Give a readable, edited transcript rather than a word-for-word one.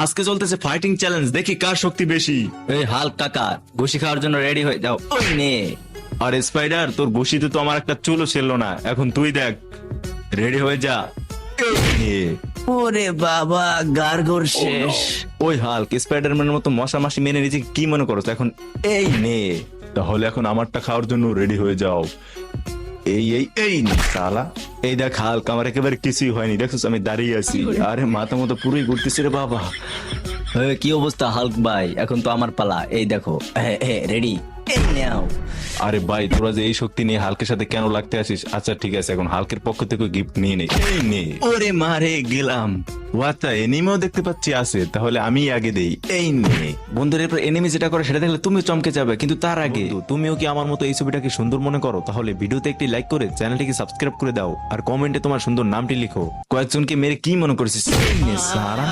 আজকে চলতেছে fighting challenge, দেখি কার শক্তি বেশি। এই হাল্ক কাকা, ঘুষি খাওয়ার জন্য রেডি হয়ে যাও। ওই নে। আর স্পাইডার, তোর ঘুষিতে তো আমার একটা চুলও ছিল না, এখন তুই দেখ, রেডি হয়ে যা। এই নে। ওরে বাবা, গার্গর শেষ। ওই হাল্ক, স্পাইডারম্যানের মতো মশা মাসি মেনে নিজেকে কি মনে করো এখন? এই নে, তাহলে এখন আমারটা খাওয়ার জন্য রেডি হয়ে যাও। এই এই এই নে শালা। এই দেখ হাল্ক, আমার একেবারে কিছুই হয়নি, দেখছিস আমি দাঁড়িয়ে আছি। আরে মাথা মতো পুরোই ঘুরতেছে রে বাবা। কি অবস্থা হাল্ক ভাই? এখন তো আমার পালা। এই দেখো, রেডি। এই নাও। আরে ভাই, তোরা যে এই শক্তি নিয়ে হালকের সাথে কেন লাগতে আসিস? আচ্ছা ঠিক আছে, এখন হালকের পক্ষ থেকে গিফট নিয়ে নে। এই নে। ওরে মারে গেলাম। ও আচ্ছা, এনিমেও দেখতে পাচ্ছি আছে, তাহলে আমি আগে দেই। এই নে। বন্ধুরা, এরপর এনিমি যেটা করে সেটা দেখলে তুমি চমকে যাবে, কিন্তু তার আগে তুমিও কি আমার মতো এই ছবিটাকে সুন্দর মনে করো? তাহলে ভিডিওতে একটি লাইক করে চ্যানেলটিকে সাবস্ক্রাইব করে দাও, আর কমেন্টে তোমার সুন্দর নামটি লিখো। কয়েকজনকে মেরে কি মনে করছিস? এই নে সারা।